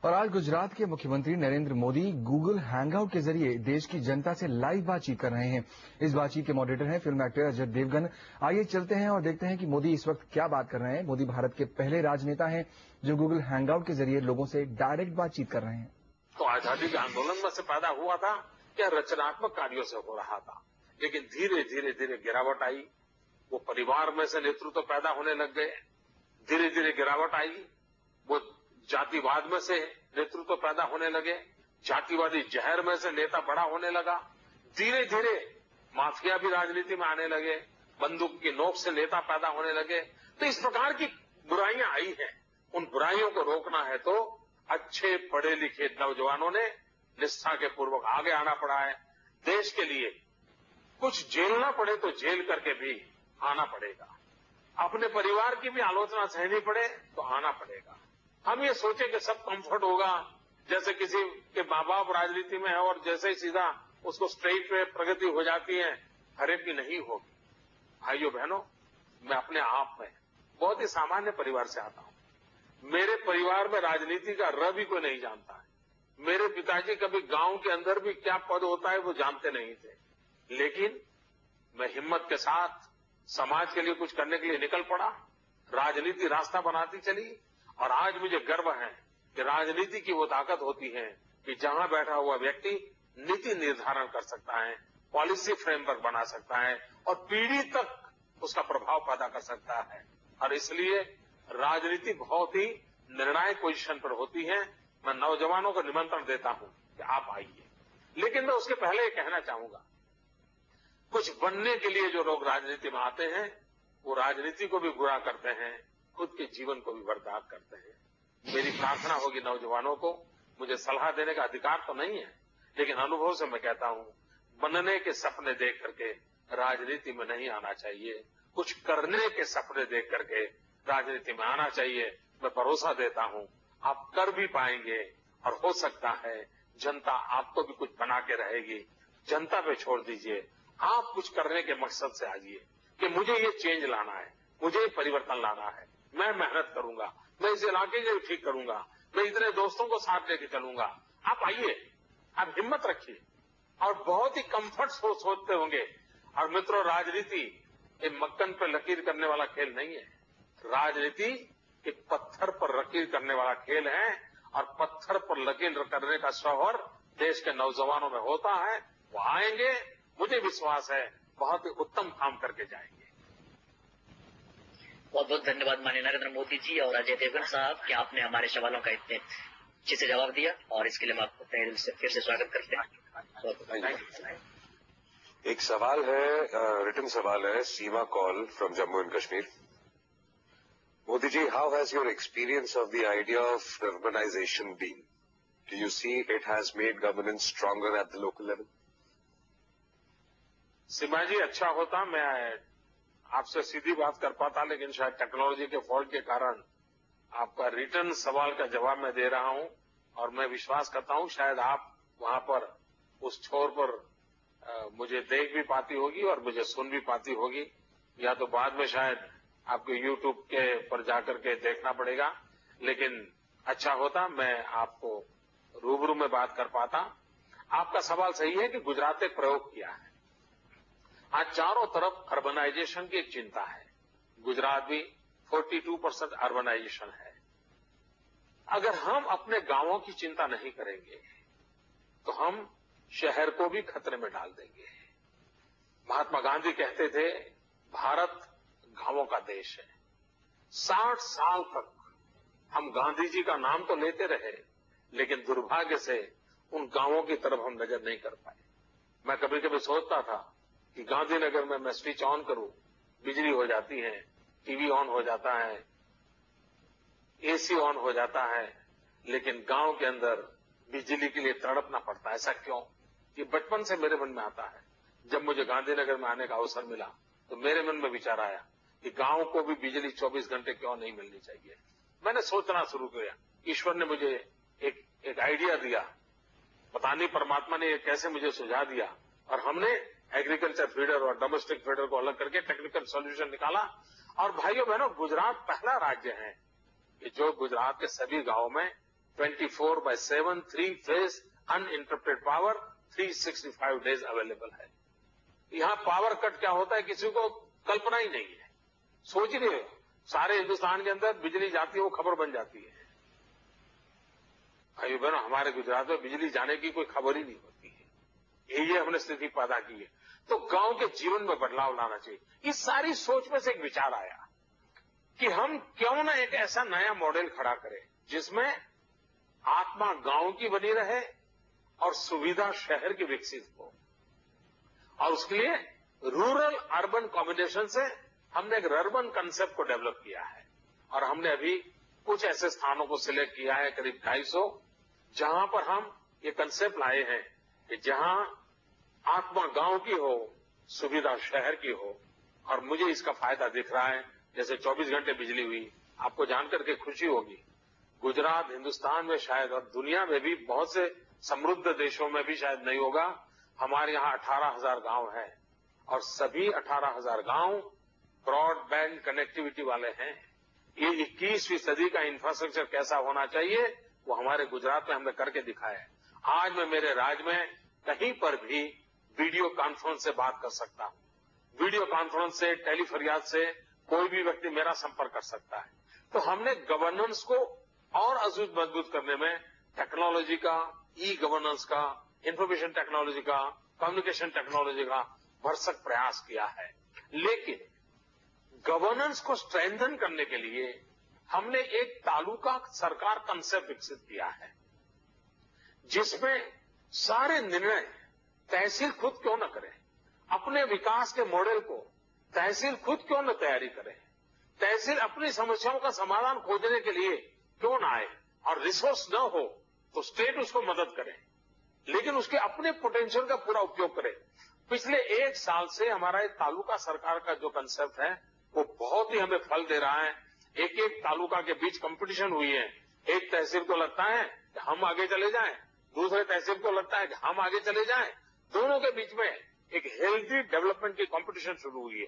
और आज गुजरात के मुख्यमंत्री नरेंद्र मोदी गूगल हैंगआउट के जरिए देश की जनता से लाइव बातचीत कर रहे हैं। इस बातचीत के मॉडरेटर हैं फिल्म एक्टर अजय देवगन। आइए चलते हैं और देखते हैं कि मोदी इस वक्त क्या बात कर रहे हैं। मोदी भारत के पहले राजनेता हैं जो गूगल हैंगआउट के जरिए लोगों से डायरेक्ट बातचीत कर रहे हैं। तो आजादी के आंदोलन में से पैदा हुआ था क्या रचनात्मक कार्यों से हो रहा था, लेकिन धीरे धीरे धीरे गिरावट आई। वो परिवार में से नेतृत्व पैदा होने लग गए, धीरे धीरे गिरावट आई। वो जातिवाद में से नेतृत्व पैदा होने लगे, जातिवादी जहर में से नेता बड़ा होने लगा। धीरे धीरे माफिया भी राजनीति में आने लगे, बंदूक की नोक से नेता पैदा होने लगे। तो इस प्रकार की बुराइयां आई हैं। उन बुराइयों को रोकना है तो अच्छे पढ़े लिखे नौजवानों ने निष्ठा के पूर्वक आगे आना पड़ा है। देश के लिए कुछ झेलना पड़े तो झेल करके भी आना पड़ेगा। अपने परिवार की भी आलोचना सहनी पड़े तो आना पड़ेगा। हम ये सोचे कि सब कंफर्ट होगा, जैसे किसी के माँ बाप राजनीति में है और जैसे ही सीधा उसको स्ट्रेट पे प्रगति हो जाती है, हर एक की नहीं होगी। भाइयों बहनों, मैं अपने आप में बहुत ही सामान्य परिवार से आता हूं। मेरे परिवार में राजनीति का र भी कोई नहीं जानता है। मेरे पिताजी कभी गांव के अंदर भी क्या पद होता है वो जानते नहीं थे, लेकिन मैं हिम्मत के साथ समाज के लिए कुछ करने के लिए निकल पड़ा। राजनीति रास्ता बनाती चली और आज मुझे गर्व है कि राजनीति की वो ताकत होती है कि जहां बैठा हुआ व्यक्ति नीति निर्धारण कर सकता है, पॉलिसी फ्रेमवर्क बना सकता है और पीढ़ी तक उसका प्रभाव पैदा कर सकता है। और इसलिए राजनीति बहुत ही निर्णायक पोजीशन पर होती है। मैं नौजवानों को निमंत्रण देता हूं कि आप आइए, लेकिन मैं उसके पहले ये कहना चाहूंगा, कुछ बनने के लिए जो लोग राजनीति में आते हैं वो राजनीति को भी बुरा करते हैं, खुद के जीवन को भी बर्बाद करते हैं। मेरी प्रार्थना होगी नौजवानों को, मुझे सलाह देने का अधिकार तो नहीं है, लेकिन अनुभव से मैं कहता हूं, बनने के सपने देख करके राजनीति में नहीं आना चाहिए, कुछ करने के सपने देख करके राजनीति में आना चाहिए। मैं भरोसा देता हूं आप कर भी पाएंगे और हो सकता है जनता आपको भी कुछ बना के रहेगी। जनता पे छोड़ दीजिए, आप कुछ करने के मकसद से आइए कि मुझे ये चेंज लाना है, मुझे ये परिवर्तन लाना है, मैं मेहनत करूंगा, मैं इस इलाके को ठीक करूंगा, मैं इतने दोस्तों को साथ लेके चलूंगा। आप आइए, आप हिम्मत रखिए और बहुत ही कंफर्ट सोचते होंगे। और मित्रों, राजनीति ये मक्कन पर लकीर करने वाला खेल नहीं है। राजनीति एक पत्थर पर लकीर करने वाला खेल है और पत्थर पर लकीर करने का शौहर देश के नौजवानों में होता है। वो आएंगे, मुझे विश्वास है बहुत ही उत्तम काम करके जाएंगे। बहुत बहुत धन्यवाद माननीय नरेंद्र मोदी जी और अजय देवगन साहब कि आपने हमारे सवालों का इतने अच्छे से जवाब दिया और इसके लिए हम आपको तहे दिल से फिर से स्वागत करते हैं। एक सवाल है, रिटन सवाल है, Seema Kaul from Jammu and Kashmir. Modi ji, how has your experience of the idea of urbanization been? Do you see it has made governance stronger at the local level? सीमा जी, अच्छा होता मैं आपसे सीधी बात कर पाता, लेकिन शायद टेक्नोलॉजी के फॉल्ट के कारण आपका रिटर्न सवाल का जवाब मैं दे रहा हूं और मैं विश्वास करता हूं शायद आप वहां पर उस छोर पर मुझे देख भी पाती होगी और मुझे सुन भी पाती होगी, या तो बाद में शायद आपको यूट्यूब के पर जाकर के देखना पड़ेगा। लेकिन अच्छा होता मैं आपको रूबरू में बात कर पाता। आपका सवाल सही है कि गुजरात ने प्रयोग किया है। आज चारों तरफ अर्बनाइजेशन की एक चिंता है। गुजरात भी 42% अर्बनाइजेशन है। अगर हम अपने गांवों की चिंता नहीं करेंगे तो हम शहर को भी खतरे में डाल देंगे। महात्मा गांधी कहते थे, भारत गांवों का देश है। 60 साल तक हम गांधी जी का नाम तो लेते रहे, लेकिन दुर्भाग्य से उन गांवों की तरफ हम नजर नहीं कर पाए। मैं कभी कभी सोचता था कि गांधीनगर में मैं स्विच ऑन करूं, बिजली हो जाती है, टीवी ऑन हो जाता है, एसी ऑन हो जाता है, लेकिन गांव के अंदर बिजली के लिए तड़पना पड़ता है। ऐसा क्यों? ये बचपन से मेरे मन में आता है। जब मुझे गांधीनगर में आने का अवसर मिला तो मेरे मन में विचार आया कि गांव को भी बिजली 24 घंटे क्यों नहीं मिलनी चाहिए। मैंने सोचना शुरू किया। ईश्वर ने मुझे एक आइडिया दिया, पता नहीं परमात्मा ने कैसे मुझे सुझाव दिया, और हमने एग्रीकल्चर फीडर और डोमेस्टिक फीडर को अलग करके टेक्निकल सॉल्यूशन निकाला। और भाइयों बहनों, गुजरात पहला राज्य है कि जो गुजरात के सभी गांवों में 24/7 3-phase uninterrupted power 365 days available है। यहाँ पावर कट क्या होता है किसी को कल्पना ही नहीं है। सोच रहे हो सारे हिंदुस्तान के अंदर बिजली जाती है, वो खबर बन जाती है। भाई बहनों, हमारे गुजरात में बिजली जाने की कोई खबर ही नहीं होती है। ये हमने स्थिति पैदा की है। तो गांव के जीवन में बदलाव लाना चाहिए। इस सारी सोच में से एक विचार आया कि हम क्यों ना एक ऐसा नया मॉडल खड़ा करें जिसमें आत्मा गांव की बनी रहे और सुविधा शहर की विकसित हो। और उसके लिए रूरल अर्बन कॉम्बिनेशन से हमने एक रर्बन कंसेप्ट को डेवलप किया है। और हमने अभी कुछ ऐसे स्थानों को सिलेक्ट किया है, करीब 250, जहां पर हम ये कंसेप्ट लाए हैं कि जहां आत्मा गांव की हो, सुविधा शहर की हो। और मुझे इसका फायदा दिख रहा है। जैसे 24 घंटे बिजली हुई, आपको जानकर के खुशी होगी। गुजरात हिंदुस्तान में शायद और दुनिया में भी बहुत से समृद्ध देशों में भी शायद नहीं होगा। हमारे यहाँ 18,000 गांव हैं और सभी 18,000 गांव ब्रॉडबैंड कनेक्टिविटी वाले हैं। ये 21वीं सदी का इंफ्रास्ट्रक्चर कैसा होना चाहिए वो हमारे गुजरात में हमने करके दिखाया है। आज मैं मेरे राज्य में कहीं पर भी वीडियो कॉन्फ्रेंस से बात कर सकता हूं। वीडियो कॉन्फ्रेंस से, टेलीफरियाद से कोई भी व्यक्ति मेरा संपर्क कर सकता है। तो हमने गवर्नेंस को और मजबूत करने में टेक्नोलॉजी का, ई गवर्नेंस का, इंफॉर्मेशन टेक्नोलॉजी का, कम्युनिकेशन टेक्नोलॉजी का भरसक प्रयास किया है। लेकिन गवर्नेंस को स्ट्रेंथन करने के लिए हमने एक तालुका सरकार कंसेप्ट विकसित किया है, जिसमें सारे निर्णय तहसील खुद क्यों न करे। अपने विकास के मॉडल को तहसील खुद क्यों न तैयारी करे। तहसील अपनी समस्याओं का समाधान खोजने के लिए क्यों न आए। और रिसोर्स न हो तो स्टेट उसको मदद करे, लेकिन उसके अपने पोटेंशियल का पूरा उपयोग करे। पिछले 1 साल से हमारा एक तालुका सरकार का जो कंसेप्ट है वो बहुत ही हमें फल दे रहा है। एक एक तालुका के बीच कंपटीशन हुई है। एक तहसील को लगता है कि हम आगे चले जाएं, दूसरे तहसील को लगता है कि हम आगे चले जाएं। दोनों के बीच में एक हेल्दी डेवलपमेंट की कंपटीशन शुरू हुई है।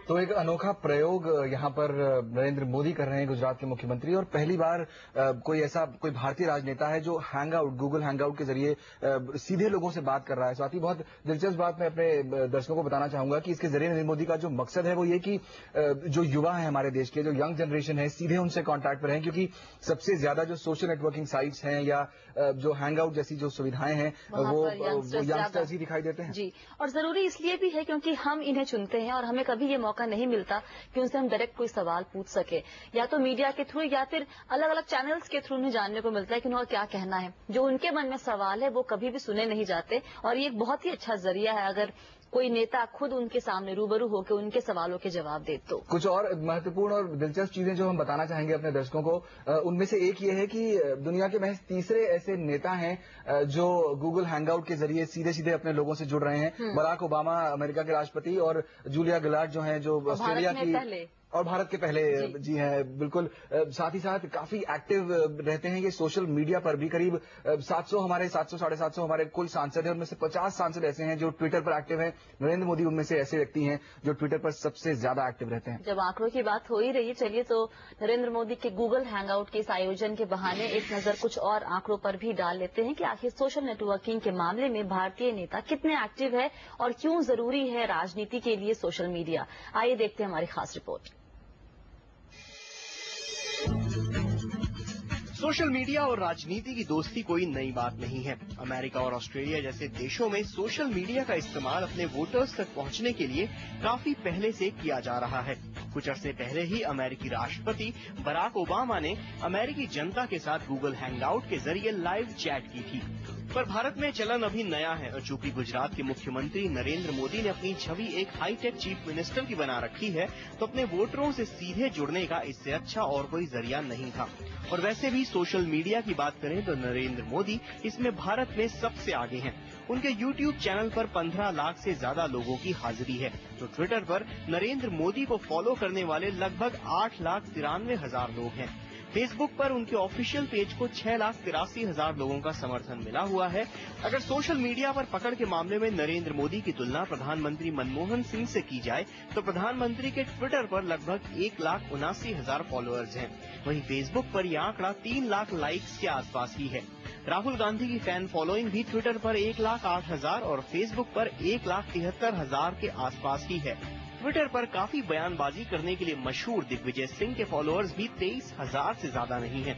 तो एक अनोखा प्रयोग यहाँ पर नरेंद्र मोदी कर रहे हैं, गुजरात के मुख्यमंत्री। और पहली बार कोई भारतीय राजनेता है जो गूगल हैंगआउट के जरिए सीधे लोगों से बात कर रहा है। साथ ही बहुत दिलचस्प बात मैं अपने दर्शकों को बताना चाहूंगा कि इसके जरिए नरेंद्र मोदी का जो मकसद है वो ये कि जो युवा है हमारे देश के, जो यंग जनरेशन है, सीधे उनसे कॉन्टैक्ट पर रहें। क्योंकि सबसे ज्यादा जो सोशल नेटवर्किंग साइट्स हैं या जो हैंगआउट जैसी जो सुविधाएं हैं वो यंगस्टर्स ही दिखाई देते हैं जी। और जरूरी इसलिए भी है क्योंकि हम इन्हें चुनते हैं और हमें कभी ये मौका नहीं मिलता कि उनसे हम डायरेक्ट कोई सवाल पूछ सके, या तो मीडिया के थ्रू या फिर अलग अलग चैनल्स के थ्रू उन्हें जानने को मिलता है कि उन्हें क्या कहना है। जो उनके मन में सवाल है वो कभी भी सुने नहीं जाते और ये एक बहुत ही अच्छा जरिया है अगर कोई नेता खुद उनके सामने रूबरू होकर उनके सवालों के जवाब दे। तो कुछ और महत्वपूर्ण और दिलचस्प चीजें जो हम बताना चाहेंगे अपने दर्शकों को, उनमें से एक ये है कि दुनिया के महज तीसरे ऐसे नेता हैं जो गूगल हैंगआउट के जरिए सीधे सीधे अपने लोगों से जुड़ रहे हैं। बराक ओबामा अमेरिका के राष्ट्रपति और जूलिया गिलार्ड जो हैं जो ऑस्ट्रेलिया की और भारत के पहले जी हैं, बिल्कुल। साथ ही साथ काफी एक्टिव रहते हैं ये सोशल मीडिया पर भी। करीब 700 हमारे 700-750 हमारे कुल सांसद हैं, उनमें से 50 सांसद ऐसे हैं जो ट्विटर पर एक्टिव हैं। नरेंद्र मोदी उनमें से ऐसे व्यक्ति हैं जो ट्विटर पर सबसे ज्यादा एक्टिव रहते हैं। जब आंकड़ों की बात हो ही रही है, चलिए तो नरेंद्र मोदी के गूगल हैंगआउट के इस आयोजन के बहाने एक नजर कुछ और आंकड़ों पर भी डाल लेते हैं कि आखिर सोशल नेटवर्किंग के मामले में भारतीय नेता कितने एक्टिव है और क्यों जरूरी है राजनीति के लिए सोशल मीडिया। आइए देखते हैं हमारी खास रिपोर्ट। सोशल मीडिया और राजनीति की दोस्ती कोई नई बात नहीं है। अमेरिका और ऑस्ट्रेलिया जैसे देशों में सोशल मीडिया का इस्तेमाल अपने वोटर्स तक पहुंचने के लिए काफी पहले से किया जा रहा है। कुछ अरसे पहले ही अमेरिकी राष्ट्रपति बराक ओबामा ने अमेरिकी जनता के साथ गूगल हैंगआउट के जरिए लाइव चैट की थी। पर भारत में चलन अभी नया है और चूंकि गुजरात के मुख्यमंत्री नरेंद्र मोदी ने अपनी छवि एक हाईटेक चीफ मिनिस्टर की बना रखी है, तो अपने वोटरों से सीधे जुड़ने का इससे अच्छा और कोई जरिया नहीं था। और वैसे भी सोशल मीडिया की बात करें तो नरेंद्र मोदी इसमें भारत में सबसे आगे हैं। उनके YouTube चैनल पर 15 लाख से ज्यादा लोगों की हाजिरी है, तो ट्विटर पर नरेंद्र मोदी को फॉलो करने वाले लगभग 8,93,000 लोग हैं। फेसबुक पर उनके ऑफिशियल पेज को 6,83,000 लोगों का समर्थन मिला हुआ है। अगर सोशल मीडिया पर पकड़ के मामले में नरेंद्र मोदी की तुलना प्रधानमंत्री मनमोहन सिंह से की जाए तो प्रधानमंत्री के ट्विटर पर लगभग 1,79,000 फॉलोअर्स हैं। वहीं फेसबुक पर यह आंकड़ा 3 लाख लाइक्स के आसपास ही है। राहुल गांधी की फैन फॉलोइंग भी ट्विटर पर 1,08,000 और फेसबुक पर 1,73,000 के आसपास ही है। ट्विटर पर काफी बयानबाजी करने के लिए मशहूर दिग्विजय सिंह के फॉलोअर्स भी 23,000 से ज्यादा नहीं हैं।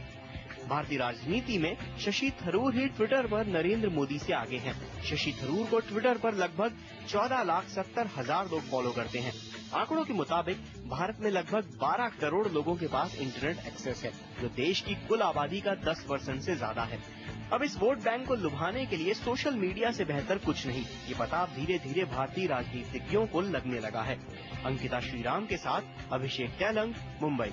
भारतीय राजनीति में शशि थरूर ही ट्विटर पर नरेंद्र मोदी से आगे हैं। शशि थरूर को ट्विटर पर लगभग 14,70,000 लोग फॉलो करते हैं। आंकड़ों के मुताबिक भारत में लगभग 12 करोड़ लोगों के पास इंटरनेट एक्सेस है, जो देश की कुल आबादी का 10% से ज्यादा है। अब इस वोट बैंक को लुभाने के लिए सोशल मीडिया से बेहतर कुछ नहीं, ये पता अब धीरे धीरे भारतीय राजनीतिज्ञों को लगने लगा है। अंकिता श्रीराम के साथ अभिषेक तेलंग, मुंबई।